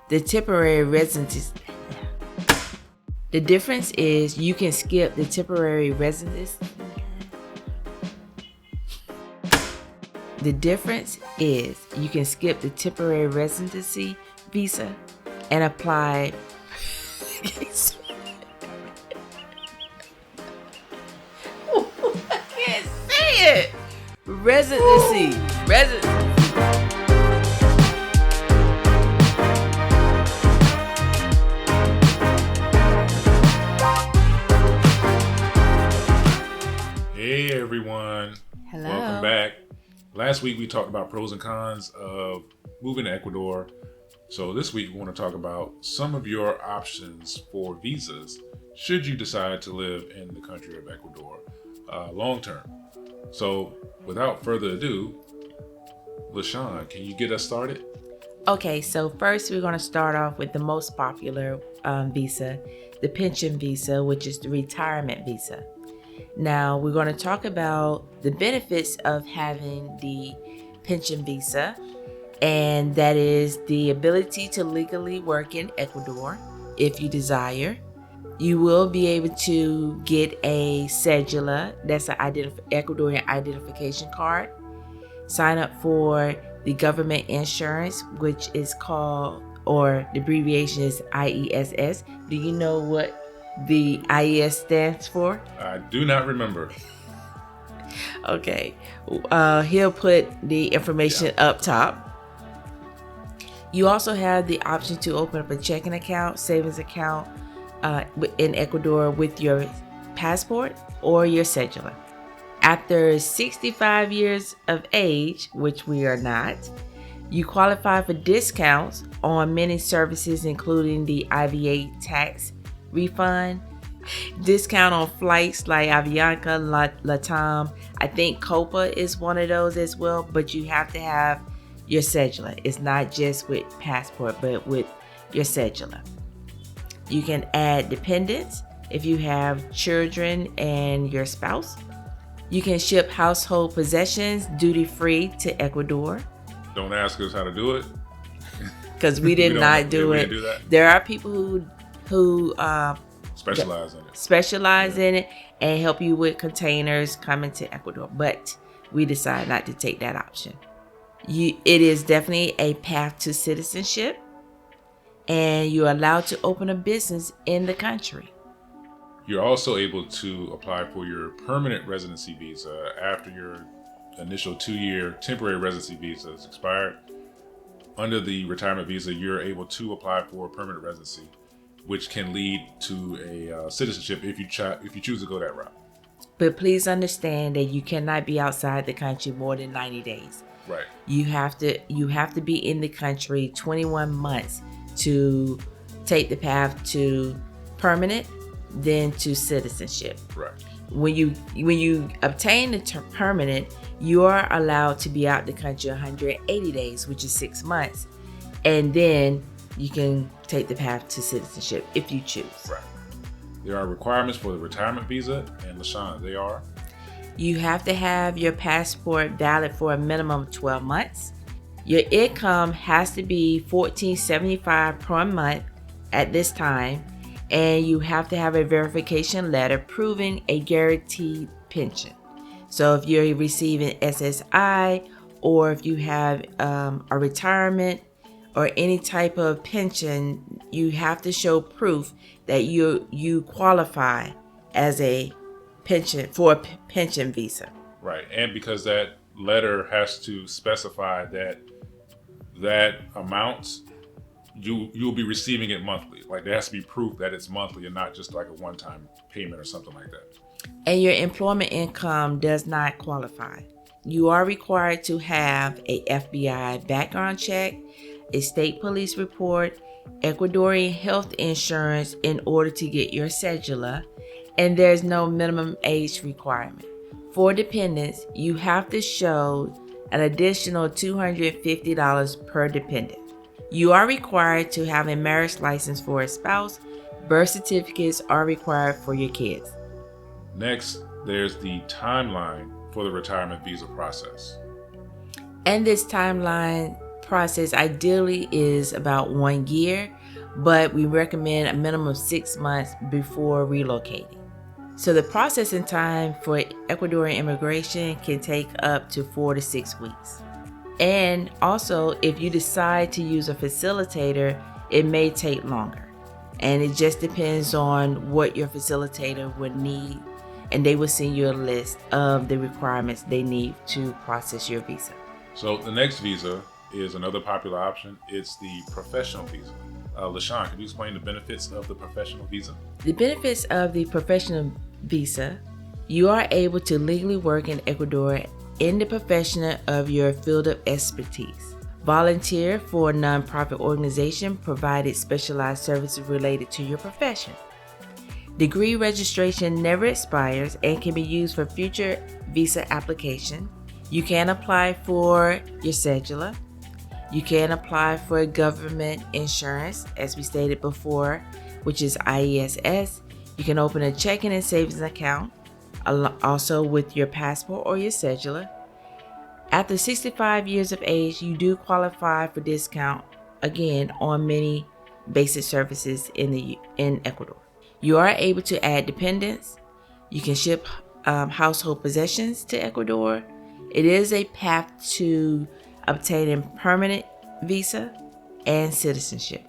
The temporary residency. The difference is you can skip the temporary residence. The difference is you can skip the temporary residency visa and apply. I can't say it. Residency. Hey everyone. Hello. Welcome back. Last week we talked about pros and cons of moving to Ecuador. So this week we want to talk about some of your options for visas should you decide to live in the country of Ecuador long term. So without further ado, LaShawn, can you get us started? Okay, so first we're going to start off with the most popular visa, the pension visa, which is the retirement visa. Now we're going to talk about the benefits of having the pension visa, and that is the ability to legally work in Ecuador if you desire. You will be able to get a cedula, that's an Ecuadorian identification card. Sign up for the government insurance, which is called, or the abbreviation is IESS. Do you know what the IES stands for? I do not remember. Okay. He'll put the information up top. You also have the option to open up a checking account, savings account in Ecuador with your passport or your cedula. After 65 years of age, which we are not, you qualify for discounts on many services, including the IVA tax refund, discount on flights like Avianca, Latam. I think Copa is one of those as well, but you have to have your cedula. It's not just with passport, but with your cedula. You can add dependents if you have children and your spouse. You can ship household possessions duty-free to Ecuador. Don't ask us how to do it. Because we did not do it. Do that. There are people who specialize in it and help you with containers coming to Ecuador, but we decided not to take that option. It is definitely a path to citizenship, and you're allowed to open a business in the country. You're also able to apply for your permanent residency visa after your initial 2-year temporary residency visa is expired. Under the retirement visa, you're able to apply for permanent residency, which can lead to a citizenship if you choose to go that route. But please understand that you cannot be outside the country more than 90 days. Right. You have to be in the country 21 months to take the path to permanent, then to citizenship. Right. When you obtain the permanent, you are allowed to be out the country 180 days, which is 6 months, and then you can take the path to citizenship if you choose. Right. There are requirements for the retirement visa, and LaShawn, they are: you have to have your passport valid for a minimum of 12 months. Your income has to be $14.75 per month at this time, and you have to have a verification letter proving a guaranteed pension. So if you're receiving SSI, or if you have a retirement or any type of pension, you have to show proof that you qualify as a pension for a pension visa. Right. And because that letter has to specify that amount, you'll be receiving it monthly. Like, there has to be proof that it's monthly and not just like a one-time payment or something like that. And your employment income does not qualify. You are required to have a FBI background check, a state police report, Ecuadorian health insurance in order to get your cedula, and there's no minimum age requirement. For dependents, you have to show an additional $250 per dependent. You are required to have a marriage license for a spouse. Birth certificates are required for your kids. Next, there's the timeline for the retirement visa process. And this timeline process ideally is about 1 year, but we recommend a minimum of 6 months before relocating. So the processing time for Ecuadorian immigration can take up to 4 to 6 weeks. And also, if you decide to use a facilitator, it may take longer. And it just depends on what your facilitator would need, and they will send you a list of the requirements they need to process your visa. So the next visa is another popular option. It's the professional visa. LaShawn, could you explain the benefits of the professional visa? The benefits of the professional visa: you are able to legally work in Ecuador in the profession of your field of expertise. Volunteer for a nonprofit organization provided specialized services related to your profession. Degree registration never expires and can be used for future visa application. You can apply for your cedula. You can apply for government insurance, as we stated before, which is IESS. You can open a checking and savings account, also with your passport or your cedula. After 65 years of age, you do qualify for discount, again, on many basic services in Ecuador. You are able to add dependents. You can ship household possessions to Ecuador. It is a path to obtaining permanent visa and citizenship.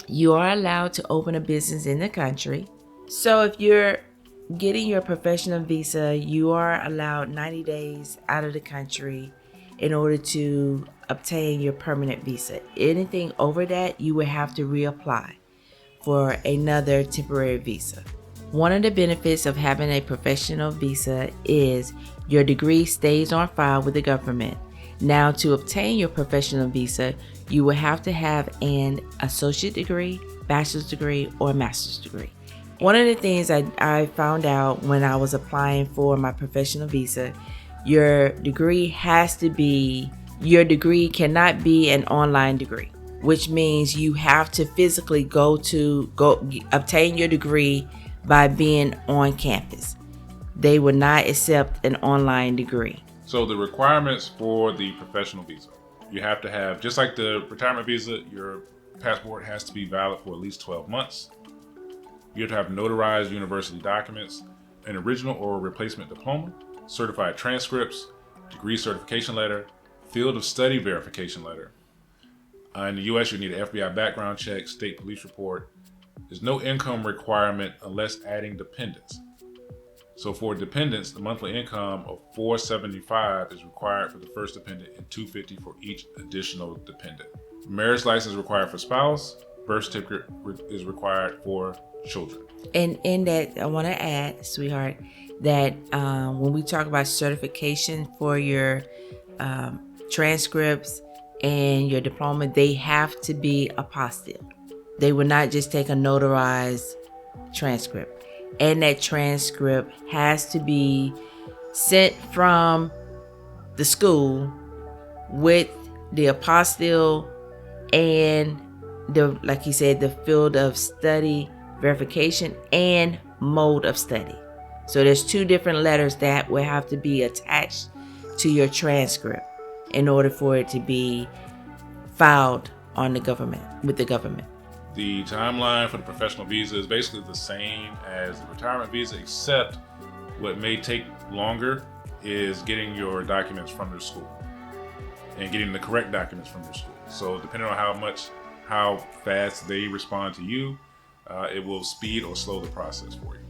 You are allowed to open a business in the country. So if you're getting your professional visa, you are allowed 90 days out of the country in order to obtain your permanent visa. Anything over that, you will have to reapply for another temporary visa. One of the benefits of having a professional visa is your degree stays on file with the government. Now, to obtain your professional visa, you will have to have an associate degree, bachelor's degree, or master's degree. One of the things I found out when I was applying for my professional visa, your degree cannot be an online degree, which means you have to physically go obtain your degree by being on campus. They will not accept an online degree. So the requirements for the professional visa, you have to have, just like the retirement visa, your passport has to be valid for at least 12 months. You have to have notarized university documents, an original or replacement diploma, certified transcripts, degree certification letter, field of study verification letter. In the U.S., you need an FBI background check, state police report. There's no income requirement unless adding dependents. So for dependents, the monthly income of $475 is required for the first dependent and $250 for each additional dependent. Marriage license required for spouse. Birth certificate is required for children. And in that, I want to add, sweetheart, that when we talk about certification for your transcripts and your diploma, they have to be apostille. They will not just take a notarized transcript. And that transcript has to be sent from the school with the apostille and like he said, the field of study verification and mode of study. So there's 2 different letters that will have to be attached to your transcript in order for it to be filed on with the government. The timeline for the professional visa is basically the same as the retirement visa, except what may take longer is getting your documents from your school and getting the correct documents from your school. So depending on how fast they respond to you, it will speed or slow the process for you.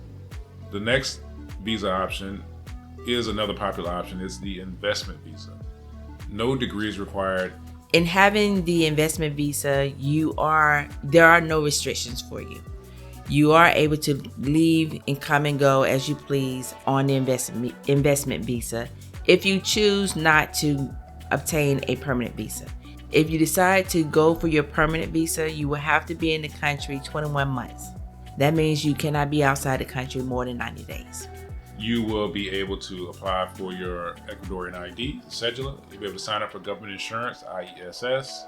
The next visa option is another popular option. It's the investment visa. No degree is required. In having the investment visa, there are no restrictions for you. You are able to leave and come and go as you please on the investment visa if you choose not to obtain a permanent visa. If you decide to go for your permanent visa, you will have to be in the country 21 months. That means you cannot be outside the country more than 90 days. You will be able to apply for your Ecuadorian ID, cedula. You'll be able to sign up for government insurance, IESS,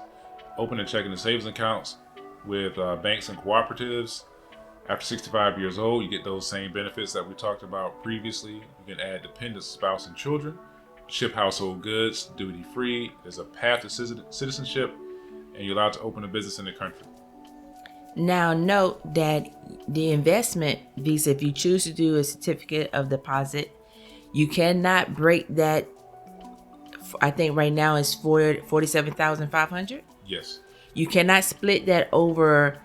open and checking and savings accounts with banks and cooperatives. After 65 years old, you get those same benefits that we talked about previously. You can add dependents, spouse, and children. ship household goods duty free. There's a path to citizenship, and you're allowed to open a business in the country. Now, note that the investment visa, if you choose to do a certificate of deposit, you cannot break that. I think right now it's $47,500. Yes. You cannot split that over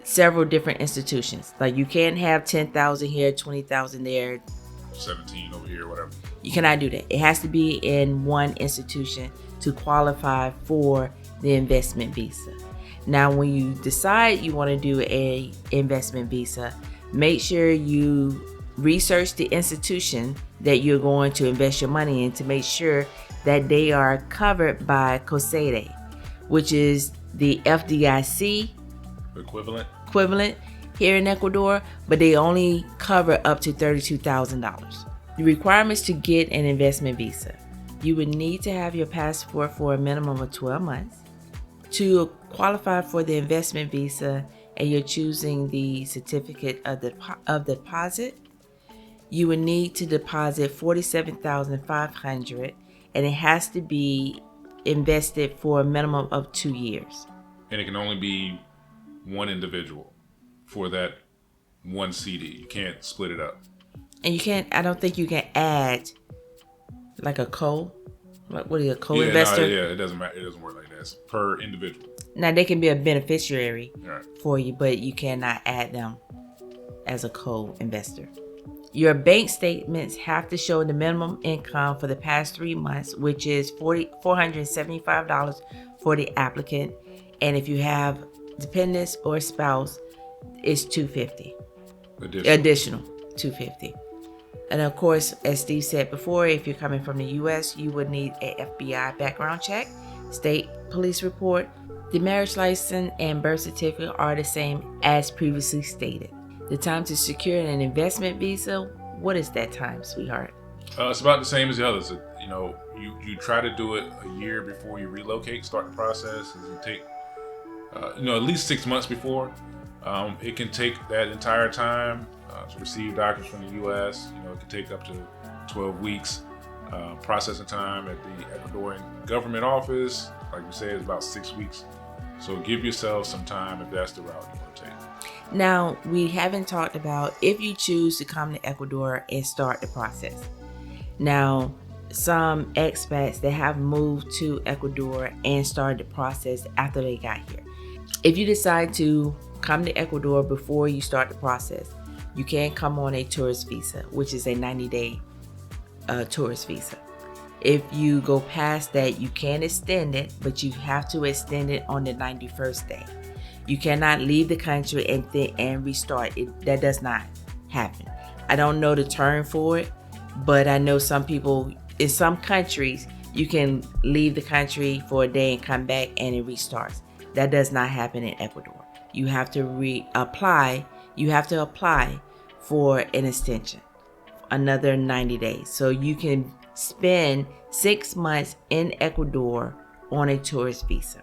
several different institutions. Like you can't have 10,000 here, 20,000 there, 17 over here, whatever. You cannot do that. It has to be in one institution to qualify for the investment visa. Now, when you decide you want to do a investment visa, make sure you research the institution that you're going to invest your money in to make sure that they are covered by COSEDE, which is the FDIC equivalent here in Ecuador, but they only cover up to $32,000. The requirements to get an investment visa: you would need to have your passport for a minimum of 12 months. To qualify for the investment visa and you're choosing the certificate of deposit, you would need to deposit $47,500, and it has to be invested for a minimum of 2 years. And it can only be one individual for that one CD. You can't split it up. And you can't, I don't think you can add like a co-investor? Yeah, it doesn't matter. It doesn't work like that. It's per individual. Now, they can be a beneficiary right. for you, but you cannot add them as a co-investor. Your bank statements have to show the minimum income for the past 3 months, which is $475 for the applicant. And if you have dependents or spouse, it's $250. Additional $250. And of course, as Steve said before, if you're coming from the U.S., you would need a FBI background check, state police report. The marriage license and birth certificate are the same as previously stated. The time to secure an investment visa, what is that time, sweetheart? It's about the same as the others. You try to do it a year before you relocate, start the process. It can take, at least 6 months before. It can take that entire time to receive documents from the U.S. It can take up to 12 weeks. Processing time at the Ecuadorian government office, like we said, is about 6 weeks. So give yourself some time if that's the route you want to take. Now, we haven't talked about if you choose to come to Ecuador and start the process. Now, some expats that have moved to Ecuador and started the process after they got here. If you decide to come to Ecuador before you start the process, you can come on a tourist visa, which is a 90-day tourist visa. If you go past that, you can extend it, but you have to extend it on the 91st day. You cannot leave the country and restart it. That does not happen. I don't know the term for it, but I know some people in some countries you can leave the country for a day and come back and it restarts. That does not happen in Ecuador. You have to reapply. You have to apply for an extension, another 90 days. So you can spend 6 months in Ecuador on a tourist visa.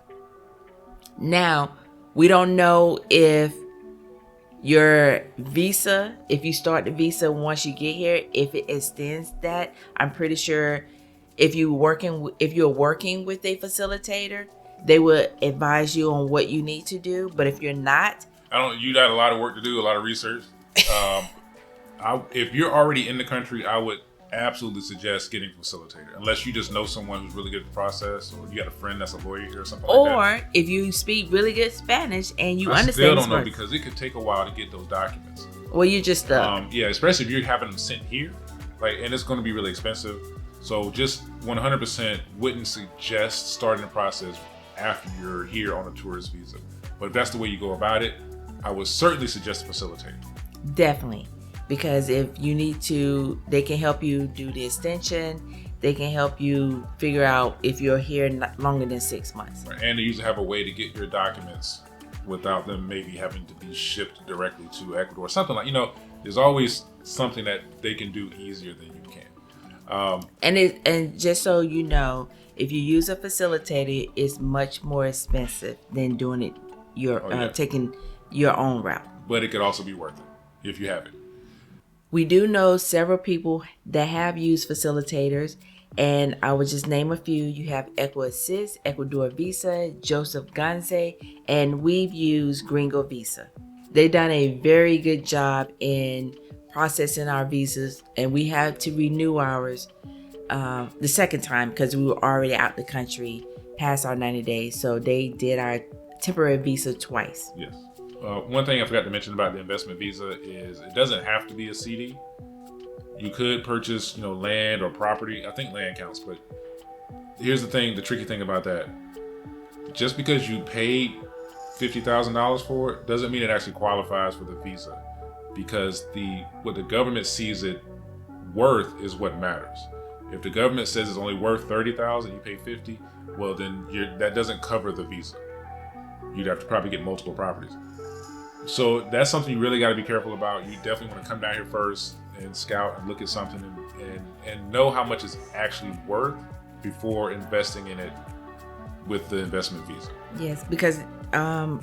Now, we don't know if your visa, if you start the visa once you get here, if it extends that. I'm pretty sure if you're working with a facilitator, they will advise you on what you need to do. But if you're not, you got a lot of work to do, a lot of research. If you're already in the country, I would absolutely suggest getting a facilitator, unless you just know someone who's really good at the process, or you got a friend that's a lawyer here or something like that. Or if you speak really good Spanish and you I understand. still don't know, because it could take a while to get those documents. Well, you just especially if you're having them sent here, and it's going to be really expensive. So just 100% wouldn't suggest starting the process after you're here on a tourist visa. But if that's the way you go about it, I would certainly suggest a facilitator. Definitely. Because if you need to, they can help you do the extension. They can help you figure out if you're here longer than 6 months. Right. And they usually have a way to get your documents without them maybe having to be shipped directly to Ecuador. Something like, there's always something that they can do easier than you can. And just so you know, if you use a facilitator, it's much more expensive than doing it taking your own route. But it could also be worth it if you have it. We do know several people that have used facilitators, And I will just name a few. You have EcoAssist, Ecuador Visa, Joseph Ganze, and we've used Gringo Visa. They've done a very good job in processing our visas, and we had to renew ours the second time because we were already out the country past our 90 days. So they did our temporary visa twice. Yes. One thing I forgot to mention about the investment visa is it doesn't have to be a CD. You could purchase, land or property. I think land counts, but here's the tricky thing about that. Just because you paid $50,000 for it doesn't mean it actually qualifies for the visa, because what the government sees it worth is what matters. If the government says it's only worth $30,000, you pay $50,000, well then that doesn't cover the visa. You'd have to probably get multiple properties. So that's something you really got to be careful about. You definitely want to come down here first and scout and look at something and know how much it's actually worth before investing in it with the investment visa. Yes, because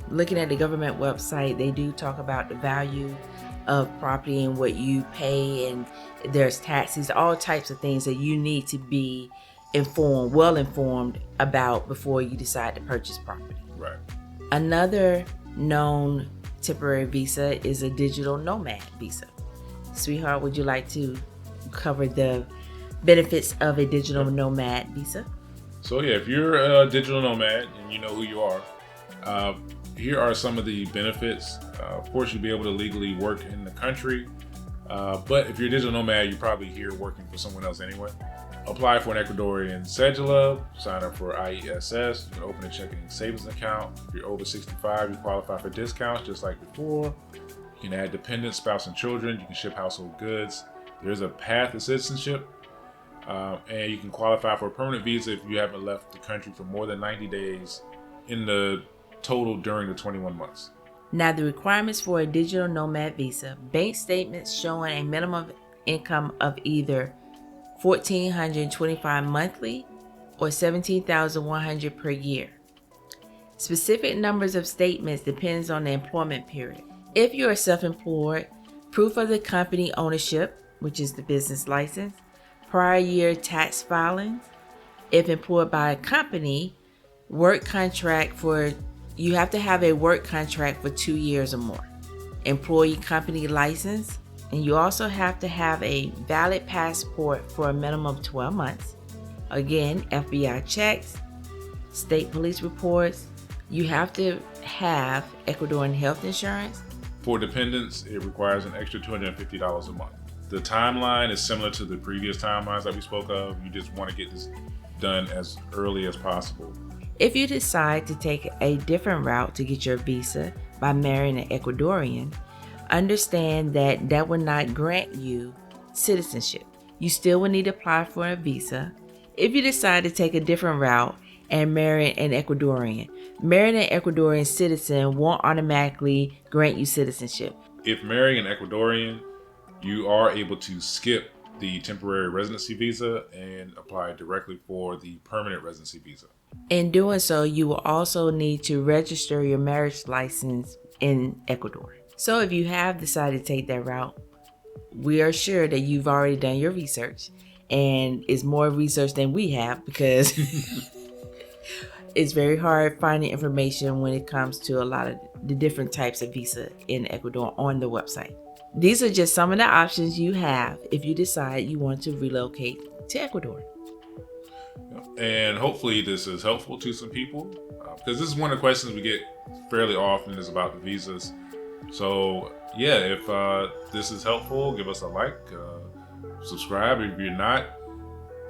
looking at the government website, they do talk about the value of property and what you pay, and there's taxes, all types of things that you need to be well informed about before you decide to purchase property. Right. Another known temporary visa is a digital nomad visa. Sweetheart, would you like to cover the benefits of a digital nomad visa? So yeah, if you're a digital nomad and you know who you are, here are some of the benefits. Of course, you'll be able to legally work in the country, but if you're a digital nomad, you're probably here working for someone else anyway. Apply for an Ecuadorian cedula, sign up for IESS, you can open a checking and savings account. If you're over 65, you qualify for discounts just like before. You can add dependents, spouse, and children. You can ship household goods. There's a path to citizenship, and you can qualify for a permanent visa if you haven't left the country for more than 90 days in the total during the 21 months. Now, the requirements for a digital nomad visa: bank statements showing a minimum income of either $1,425 monthly or $17,100 per year. Specific numbers of statements depends on the employment period. If you are self-employed, proof of the company ownership, which is the business license, prior year tax filings. If employed by a company, you have to have a work contract for 2 years or more. Employee company license, and you also have to have a valid passport for a minimum of 12 months. Again, FBI checks, state police reports. You have to have Ecuadorian health insurance. For dependents, it requires an extra $250 a month. The timeline is similar to the previous timelines that we spoke of. You just want to get this done as early as possible. If you decide to take a different route to get your visa by marrying an Ecuadorian, understand that will not grant you citizenship. You still will need to apply for a visa. If you decide to take a different route and marry an Ecuadorian, marrying an Ecuadorian citizen won't automatically grant you citizenship. If marrying an Ecuadorian, you are able to skip the temporary residency visa and apply directly for the permanent residency visa. In doing so, you will also need to register your marriage license in Ecuador. So if you have decided to take that route, we are sure that you've already done your research, and it's more research than we have, because it's very hard finding information when it comes to a lot of the different types of visa in Ecuador on the website. These are just some of the options you have if you decide you want to relocate to Ecuador. And hopefully this is helpful to some people, because this is one of the questions we get fairly often is about the visas. So yeah, if this is helpful, give us a like, subscribe. If you're not,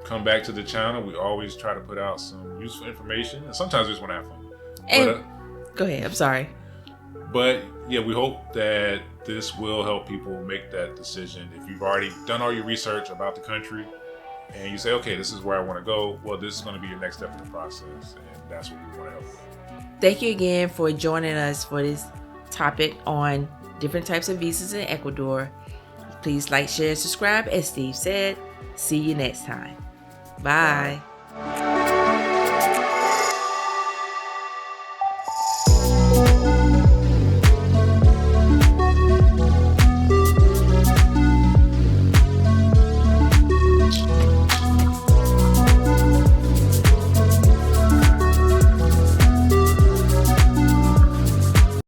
come back to the channel. We always try to put out some useful information, and sometimes we just want to have fun. And go ahead, I'm sorry. But yeah, we hope that this will help people make that decision. If you've already done all your research about the country and you say, okay, this is where I want to go, well, this is going to be your next step in the process, and that's what we want to help with. Thank you again for joining us for this topic on different types of visas in Ecuador. Please like, share, and subscribe. As Steve said, see you next time. Bye.